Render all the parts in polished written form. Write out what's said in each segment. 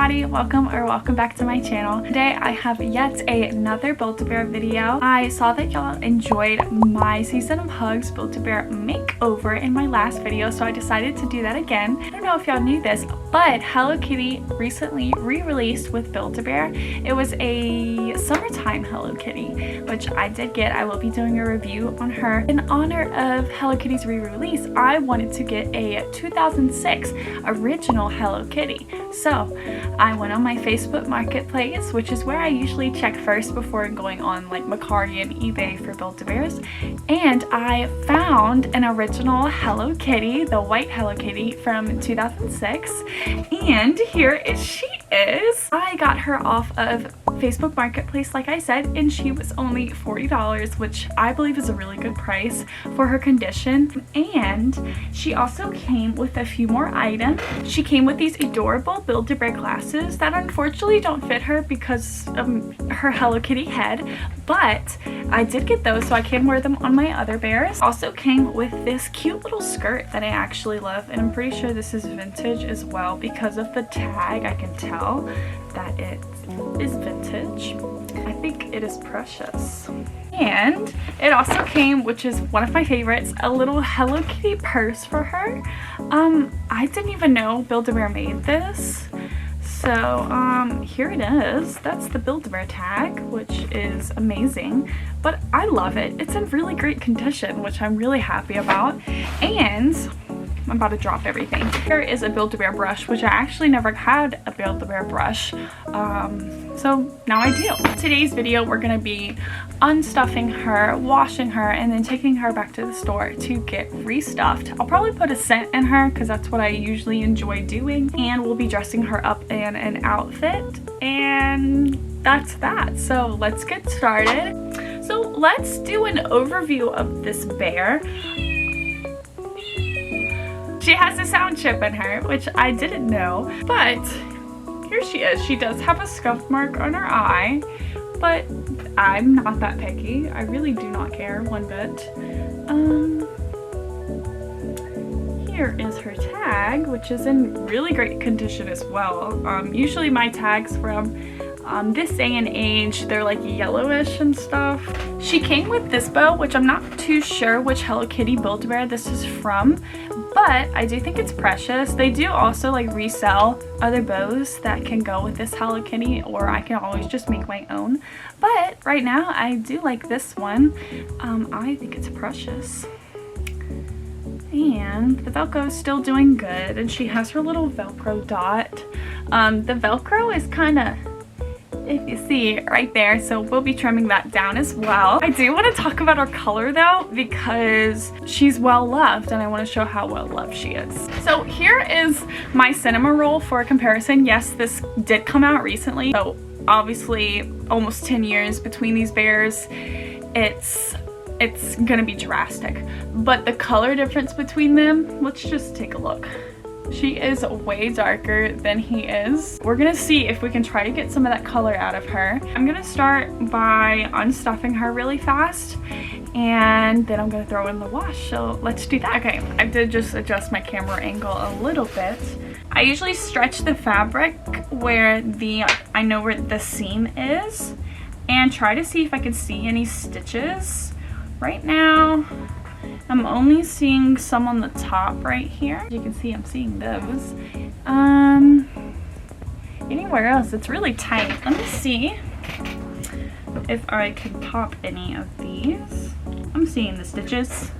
everybody, welcome back to my channel. Today I have yet another Build-A-Bear video. I saw that y'all enjoyed my Season of Hugs Build-A-Bear makeover in my last video, so I decided to do that again. I don't know if y'all knew this, but Hello Kitty recently re-released with Build-A-Bear. It was a summertime Hello Kitty, which I did get. I will be doing a review on her. In honor of Hello Kitty's re-release, I wanted to get a 2006 original Hello Kitty. So I went on my Facebook Marketplace, which is where I usually check first before going on like Mercari and eBay for Build-A-Bears, and I found an original Hello Kitty, the white Hello Kitty from 2006, and here she is. I got her off of Facebook Marketplace, like I said, and she was only $40, which I believe is a really good price for her condition. And she also came with a few more items. She came with these adorable Build-A-Bear glasses that unfortunately don't fit her because of her Hello Kitty head, but I did get those so I can wear them on my other bears. Also came with this cute little skirt that I actually love, and I'm pretty sure this is vintage as well because of the tag. I can tell that it is vintage. I think it is precious. And it also came, which is one of my favorites, a little Hello Kitty purse for her. I didn't even know Build-A-Bear made this. So here it is. That's the Build-A-Bear tag, which is amazing, but I love it. It's in really great condition, which I'm really happy about. And I'm about to drop everything. Here is a Build-A-Bear brush, which I actually never had a Build-A-Bear brush, so now I do. Today's video, we're gonna be unstuffing her, washing her, and then taking her back to the store to get restuffed. I'll probably put a scent in her because that's what I usually enjoy doing, and we'll be dressing her up in an outfit, and that's that. So let's get started. So let's do an overview of this bear. She has a sound chip in her, which I didn't know, but here she is. She does have a scuff mark on her eye, but I'm not that picky. I really do not care one bit. Here is her tag, which is in really great condition as well. Usually my tags from this day and age, they're like yellowish and stuff. She came with this bow, which I'm not too sure which Hello Kitty Build-A-Bear this is from, but I do think it's precious. They do also like resell other bows that can go with this Hello Kitty, or I can always just make my own. But right now I do like this one. I think it's precious. And the Velcro is still doing good, and she has her little Velcro dot. The Velcro is kind of, if you see right there, so we'll be trimming that down as well. I do want to talk about her color though, because she's well loved and I want to show how well loved she is. So here is my cinema roll for a comparison. Yes, this did come out recently, so obviously almost 10 years between these bears. It's gonna be drastic, but the color difference between them, let's just take a look. She is way darker than he is. We're gonna see if we can try to get some of that color out of her. I'm gonna start by unstuffing her really fast, and then I'm gonna throw in the wash, so let's do that. Okay, I did just adjust my camera angle a little bit. I usually stretch the fabric where I know where the seam is, and try to see if I can see any stitches. Right now, I'm only seeing some on the top right here. You can see I'm seeing those. Anywhere else, it's really tight. Let me see if I can pop any of these. I'm seeing the stitches.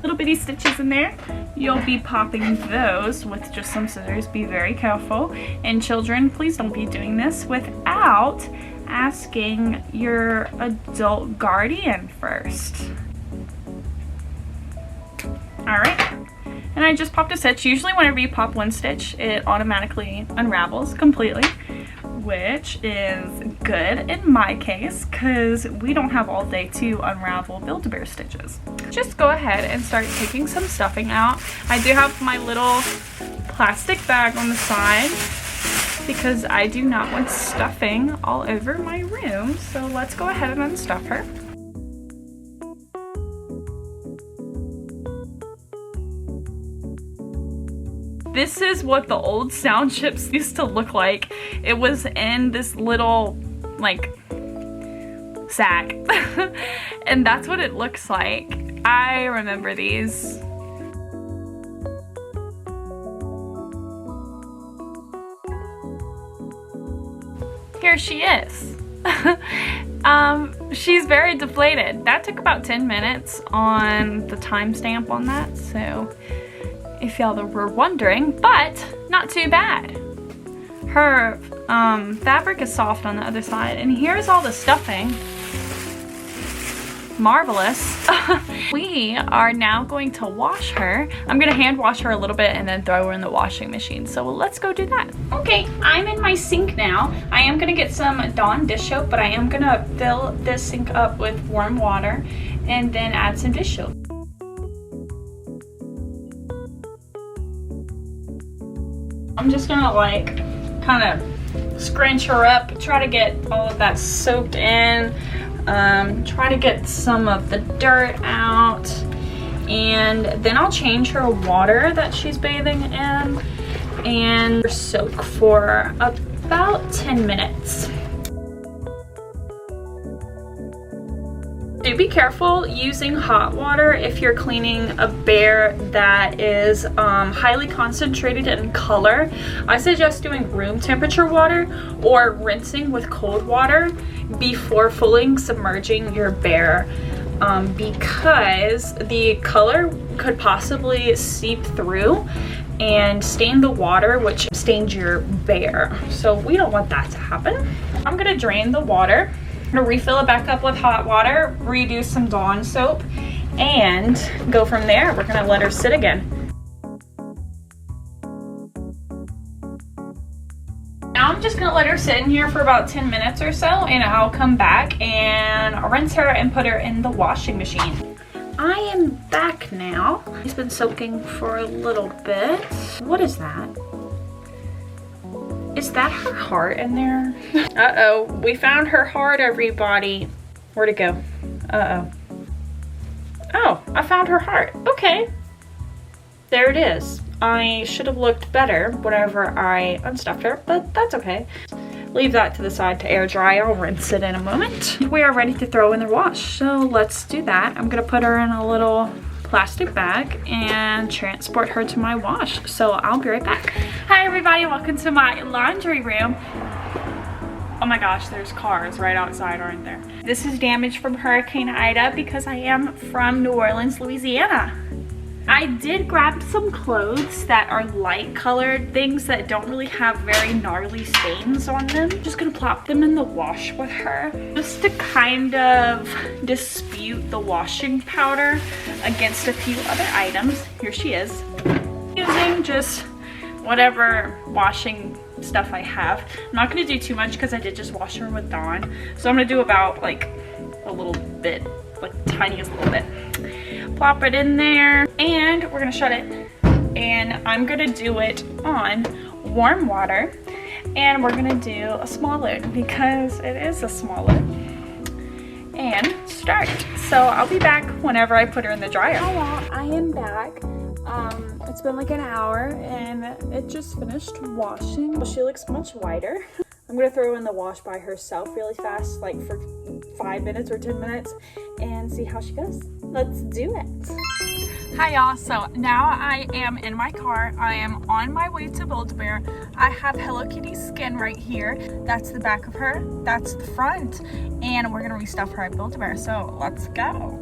Little bitty stitches in there. You'll be popping those with just some scissors. Be very careful. And children, please don't be doing this without asking your adult guardian first. Alright, and I just popped a stitch. Usually whenever you pop one stitch, it automatically unravels completely, which is good in my case because we don't have all day to unravel Build-A-Bear stitches. Just go ahead and start taking some stuffing out. I do have my little plastic bag on the side because I do not want stuffing all over my room. So let's go ahead and unstuff her. This is what the old sound chips used to look like. It was in this little, like, sack. And that's what it looks like. I remember these. Here she is. She's very deflated. That took about 10 minutes on the timestamp on that, so if y'all were wondering, but not too bad. Her fabric is soft on the other side, and here's all the stuffing. Marvelous. We are now going to wash her. I'm gonna hand wash her a little bit and then throw her in the washing machine. So let's go do that. Okay, I'm in my sink now. I am gonna get some Dawn dish soap, but I am gonna fill this sink up with warm water and then add some dish soap. I'm just gonna like kind of scrunch her up, try to get all of that soaked in. Try to get some of the dirt out, and then I'll change her water that she's bathing in and soak for about 10 minutes. Do be careful using hot water if you're cleaning a bear that is highly concentrated in color. I suggest doing room temperature water or rinsing with cold water before fully submerging your bear, because the color could possibly seep through and stain the water, which stains your bear. So we don't want that to happen. I'm gonna drain the water. I'm gonna refill it back up with hot water, redo some Dawn soap, and go from there. We're gonna let her sit again. Now I'm just gonna let her sit in here for about 10 minutes or so, and I'll come back and rinse her and put her in the washing machine. I am back now. She's been soaking for a little bit. What is that? Is that her heart in there? Uh-oh, we found her heart, everybody. Where'd it go? Uh-oh. Oh, I found her heart. Okay. There it is. I should have looked better whenever I unstuffed her, but that's okay. Leave that to the side to air dry. I'll rinse it in a moment. We are ready to throw in the wash, so let's do that. I'm gonna put her in a little plastic bag and transport her to my wash. So I'll be right back. Hi everybody, welcome to my laundry room. Oh my gosh, there's cars right outside, aren't there? This is damage from Hurricane Ida because I am from New Orleans, Louisiana. I did grab some clothes that are light colored, things that don't really have very gnarly stains on them. Just gonna plop them in the wash with her, just to kind of dispute the washing powder against a few other items. Here she is, using just whatever washing stuff I have. I'm not gonna do too much because I did just wash her with Dawn, so I'm gonna do about like a little bit, like the tiniest little bit. Plop it in there, and we're gonna shut it, and I'm gonna do it on warm water, and we're gonna do a small load because it is a small load, and start. So I'll be back whenever I put her in the dryer. Hello, I am back. It's been like an hour and it just finished washing. She looks much whiter. I'm gonna throw her in the wash by herself really fast, like for 5 minutes or 10 minutes, and see how she goes. Let's do it. Hi y'all, so now I am in my car. I am on my way to Build-A-Bear. I have Hello Kitty skin right here. That's the back of her, that's the front, and we're gonna restuff her at Build-A-Bear, so let's go.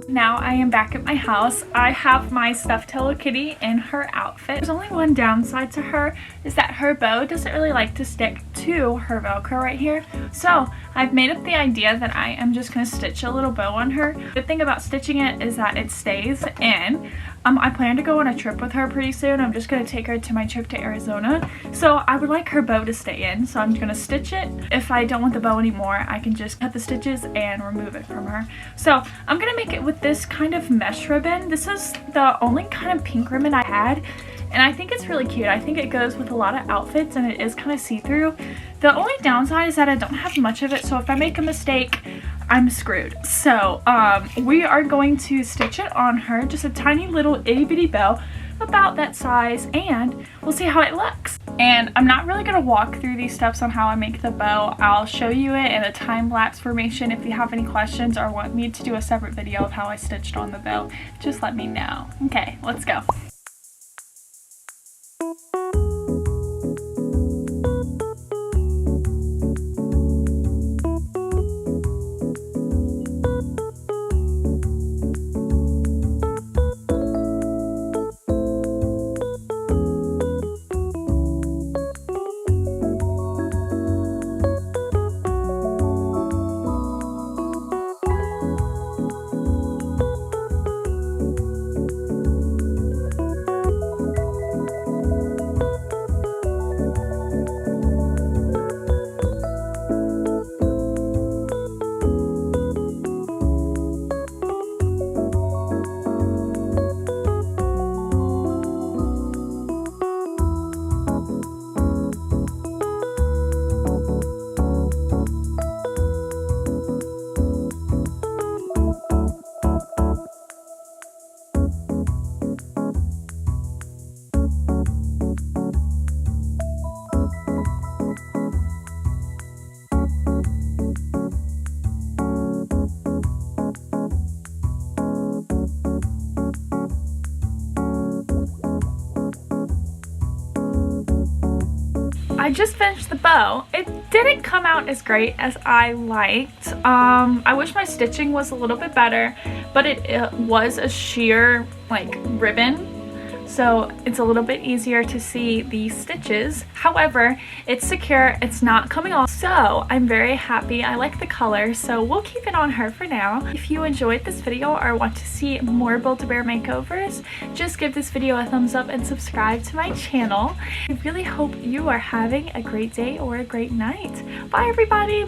Now I am back at my house. I have my stuffed Hello Kitty in her outfit. There's only one downside to her, is that her bow doesn't really like to stick to her Velcro right here. So I've made up the idea that I am just gonna stitch a little bow on her. The thing about stitching it is that it stays in. I plan to go on a trip with her pretty soon. I'm just going to take her to my trip to Arizona. So I would like her bow to stay in. So I'm going to stitch it. If I don't want the bow anymore, I can just cut the stitches and remove it from her. So I'm going to make it with this kind of mesh ribbon. This is the only kind of pink ribbon I had. And I think it's really cute. I think it goes with a lot of outfits and it is kind of see-through. The only downside is that I don't have much of it, so if I make a mistake, I'm screwed. So we are going to stitch it on her, just a tiny little itty bitty bow about that size, and we'll see how it looks. And I'm not really going to walk through these steps on how I make the bow. I'll show you it in a time-lapse formation. If you have any questions or want me to do a separate video of how I stitched on the bow, just let me know. Okay, let's go. I just finished the bow. It didn't come out as great as I liked. I wish my stitching was a little bit better, but it was a sheer like ribbon, so it's a little bit easier to see the stitches. However, it's secure, it's not coming off, so I'm very happy. I like the color, so we'll keep it on her for now. If you enjoyed this video or want to see more Build-A-Bear makeovers, just give this video a thumbs up and subscribe to my channel. I really hope you are having a great day or a great night. Bye everybody!